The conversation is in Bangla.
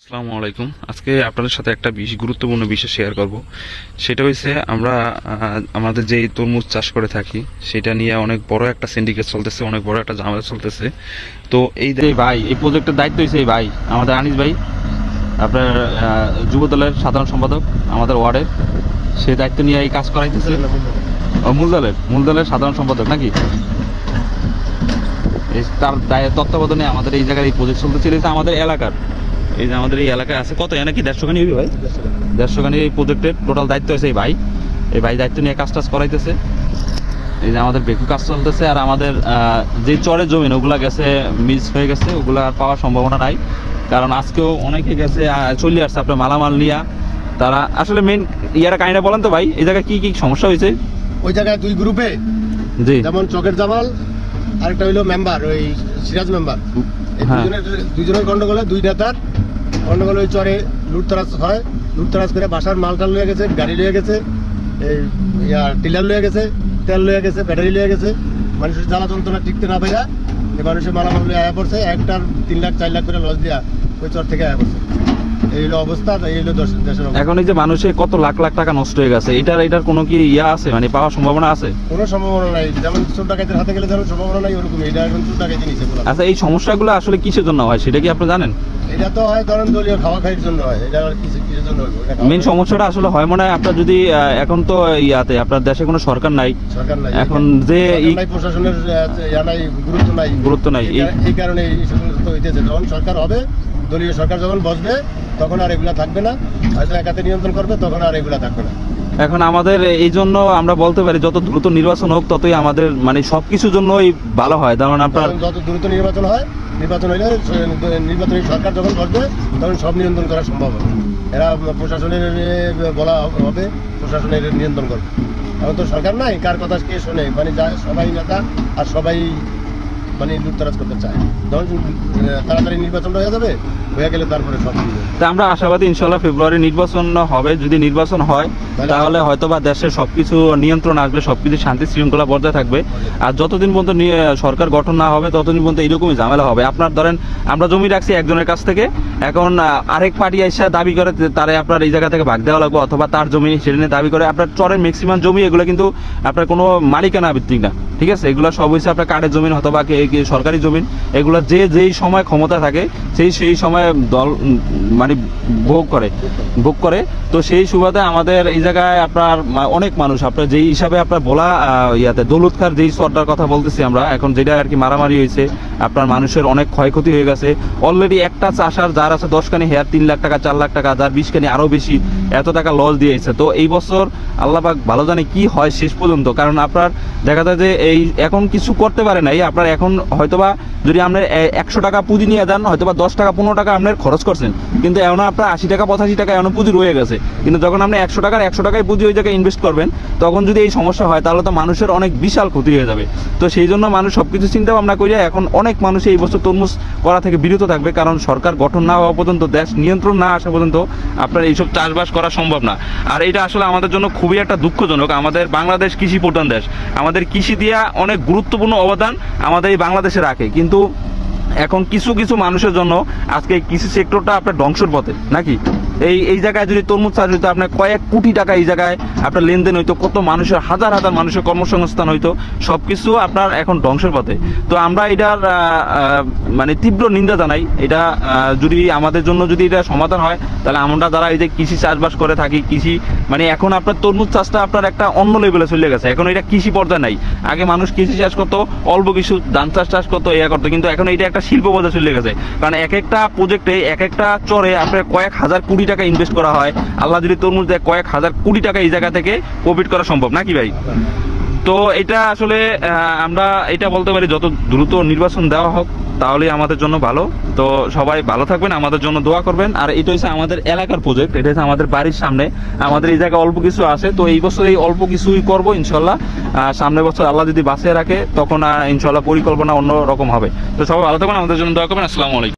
আসসালামু আলাইকুম। আজকে আপনাদের সাথে একটা গুরুত্বপূর্ণ বিষয় শেয়ার করব। সেটা হচ্ছে আমরা আমাদের যে তরমুজ চাষ করে থাকি সেটা নিয়ে অনেক বড় একটা সিন্ডিকেট চলতেছে, অনেক বড় একটা ঝামেলা চলতেছে। তো এই ভাই, এই প্রজেক্টের দায়িত্ব হচ্ছে এই ভাই আমাদের আনিস ভাই, আপনার যুব দলের সাধারণ সম্পাদক আমাদের ওয়ার্ডের, সে দায়িত্ব নিয়ে এই কাজ করাইতেছে। মূল দলের সাধারণ সম্পাদক নাকি, তার তত্ত্বাবধানে আমাদের এই জায়গায় এই প্রজেক্ট চলতেছিল। আমাদের এলাকার এই যে আমাদের এই এলাকায় আছে কত নাকি 150 খানি ভাই, 150 খানি এই প্রজেক্টের টোটাল দায়িত্ব আছে এই ভাই দায়িত্ব নিয়ে কাজ টাজ করাইতেছে। এই যে আমাদের বেকু কাজ চলতেছে। আর আমাদের যে চরের জমিন ওগুলা গেছে, মিস হয়ে গেছে, ওগুলা আর পাওয়ার সম্ভাবনা নাই। কারণ আজকেও অনেকে গেছে, চলে আসছে আপনার মালামাল নিয়ে। তারা আসলে মেন ইয়ারা কাহিনী বলেন তো ভাই, এই জায়গায় কি কি সমস্যা হয়েছে? ওই জায়গায় দুই গ্রুপে, জি, যেমন চকের জামাল আরেকটা হইলো মেম্বার, ওই সিরাজ মেম্বার, দুইজনের গন্ডগোলে, দুই নেতার গন্ডগোলে ওই চরে লুটতরাজ হয়। লুটতরাজ করে বাসার মালটাল লয়ে গেছে, গাড়ি লয়ে গেছে, এই টিলার লয়ে গেছে, তেল লয়ে গেছে, ব্যাটারি লয়ে গেছে। মানুষের জ্বালা যন্ত্রণা টিকতে না পাইরা এই মানুষের মালামাল লয়ে আয়া পড়ছে। একটার 3 লাখ 4 লাখ করে লস দিয়া ওই চর থেকে আয়া পড়ছে। এই হলো অবস্থা, এই হলো দেশের। এখন এই যে মানুষের কত লাখ লাখ টাকা নষ্ট হয়ে গেছে, এটার কোনো কি ইয়া আছে, মানে পাওয়ার সম্ভাবনা আছে? কোনো সম্ভাবনা নাই। যেমন চোর ডাকাতের হাতে গেলে যেমন সম্ভাবনা নাই, ওরকম এটা এখন চোর ডাকাতি নিছে। আচ্ছা, এই সমস্যাগুলো আসলে কিসের জন্য হয় সেটা কি আপনি জানেন? এটা তো হয় ধরেন দলীয় খাওয়া খাইয়ের জন্য হয়। এটা আর কিসের জন্য হয়? মেন সমস্যাটা আসলে হয় মনে হয় আপনার যদি এখন তো ইয়াতে আপনার দেশে কোনো সরকার নাই, এখন যে প্রশাসনের গুরুত্ব নাই, এই কারণে এই সমস্ত হইতেছে। যখন সরকার হবে, দলীয় সরকার যখন বসবে, তখন আর এগুলা থাকবে না। হয়তো একাতে নিয়ন্ত্রণ করবে, তখন আর এগুলা থাকবে না। এখন আমাদের এই জন্য আমরা বলতে পারি যত দ্রুত নির্বাচন হোক ততই আমাদের মানে সবকিছুর জন্যই ভালো হয়। কারণ আপনার যত দ্রুত নির্বাচন হয়, নির্বাচন হইলে নির্বাচনী সরকার যখন করবে তখন সব নিয়ন্ত্রণ করা সম্ভব হবে। এরা প্রশাসনের বলা হবে, প্রশাসনের নিয়ন্ত্রণ করবে। এখন তো সরকার নাই, কার কথা কে শোনে? মানে সবাই নেতা আর সবাই মানে লুটতরাজ করতে চায়। যখন তাড়াতাড়ি নির্বাচনটা হয়ে যাবে, হয়ে গেলে তারপরে সব। তা আমরা আশাবাদী ইনশাল্লাহ ফেব্রুয়ারি নির্বাচন হবে। যদি নির্বাচন হয় তাহলে হয়তো বা দেশের সবকিছু নিয়ন্ত্রণ আসবে, সবকিছু শান্তি শৃঙ্খলা বজায় থাকবে। আর যতদিন পর্যন্ত সরকার গঠন না হবে ততদিন পর্যন্ত এইরকমই ঝামেলা হবে। আপনার ধরেন আমরা জমি রাখছি একজনের কাছ থেকে, এখন আরেক পার্টি এসে দাবি করে তারে আপনার এই জায়গা থেকে ভাগ দেওয়া লাগবে, অথবা তার জমি সেটা নিয়ে দাবি করে। আপনার চরের ম্যাক্সিমাম জমি এগুলো কিন্তু আপনার কোনো মালিকানা ভিত্তিক না, ঠিক আছে? এগুলো সব হচ্ছে আপনার কার্ডের জমি অথবা সরকারি জমি। এগুলো যেই সময় ক্ষমতা থাকে সেই সময় দল মানে ভোগ করে। তো সেই সুবাদে আমাদের এই জায়গায় আপনার অনেক মানুষ, আপনার যেই হিসাবে আপনার বলা ইয়াতে দৌলত খার যেই চরটার কথা বলতেছি আমরা, এখন যেটা আর কি মারামারি হয়েছে, আপনার মানুষের অনেক ক্ষয়ক্ষতি হয়ে গেছে। অলরেডি একটা চাষার যার আছে 10 খানি হেয়ার 3 লাখ টাকা 4 লাখ টাকা, যার 20 খানি আরো বেশি, এত টাকা লস দিয়েছে। তো এই বছর আল্লাহ পাক ভালো জানে কি হয় শেষ পর্যন্ত। কারণ আপনার দেখা যায় যে এই এখন কিছু করতে পারে নাই। আপনার এখন হয়তোবা যদি আপনার 100 টাকা পুঁজি নিয়ে যান, হয়তোবা 10 টাকা 15 টাকা আপনার খরচ করছেন, কিন্তু এখন আপনার 80 টাকা 85 টাকা এমন পুঁজি রয়ে গেছে। কিন্তু যখন আপনি 100 টাকায় পুঁজি ওই জায়গায় ইনভেস্ট করবেন, তখন যদি এই সমস্যা হয় তাহলে তো মানুষের অনেক বিশাল ক্ষতি হয়ে যাবে। তো সেই জন্য মানুষ সবকিছু চিন্তা ভাবনা করে এখন অনেক মানুষ এই বছর তরমুজ করা থেকে বিরত থাকবে। কারণ সরকার গঠন না হওয়া পর্যন্ত, দেশ নিয়ন্ত্রণ না আসা পর্যন্ত আপনার এইসব চাষবাস করা সম্ভব না। আর এটা আসলে আমাদের জন্য খুবই একটা দুঃখজনক। আমাদের বাংলাদেশ কৃষি প্রধান দেশ, আমাদের কৃষি দিয়া অনেক গুরুত্বপূর্ণ অবদান আমাদের এই বাংলাদেশে রাখে। কিন্তু এখন কিছু মানুষের জন্য আজকে কৃষি সেক্টরটা আপনার ধ্বংসের পথে নাকি। এই জায়গায় যদি তরমুজ চাষ হইতো, আপনার কয়েক কোটি টাকা এই জায়গায় আপনার লেনদেন হইতো, কত মানুষের হাজার মানুষের কর্মসংস্থান হইতো, সবকিছু আপনার এখন ধ্বংসের পথে। তো আমরা এটার মানে তীব্র নিন্দা জানাই। এটা যদি আমাদের জন্য যদি এটা সমাধান হয়, তাহলে আমরা যারা এই যে কৃষি চাষবাস করে থাকি, কৃষি মানে এখন আপনার তরমুজ চাষটা আপনার একটা অন্য লেভেলে চলে গেছে। এখন এটা কৃষি পর্যায়ে নাই। আগে মানুষ কৃষি চাষ করতো, অল্প কিছু ধান চাষ করতো, করতো, কিন্তু এখন এটা একটা শিল্প পর্যায়ে চলে গেছে। কারণ এক একটা প্রজেক্টে, এক একটা চরে আপনার কয়েক হাজার কোটি টাকা ইনভেস্ট করা হয়। আল্লাহ যদি তরমুজ দেয়, কয়েক হাজার কোটি টাকা এই জায়গা থেকে প্রফিট করা সম্ভব নাকি ভাই? তো এটা আসলে আমরা এটা বলতে পারি যত দ্রুত নির্বাচন দেওয়া হোক তাহলে আমাদের জন্য ভালো। তো সবাই ভালো থাকবেন, আমাদের জন্য দোয়া করবেন। আর এটা হচ্ছে আমাদের এলাকার প্রজেক্ট, এটা হচ্ছে আমাদের বাড়ির সামনে। আমাদের এই জায়গায় অল্প কিছু আছে, তো এই বছর এই অল্প কিছুই করবো ইনশাল্লাহ। সামনের বছর আল্লাহ যদি বাঁচিয়ে রাখে তখন ইনশাল্লাহ পরিকল্পনা অন্য রকম হবে। তো সবাই ভালো থাকবেন, আমাদের জন্য দোয়া করবেন। আসসালামু আলাইকুম।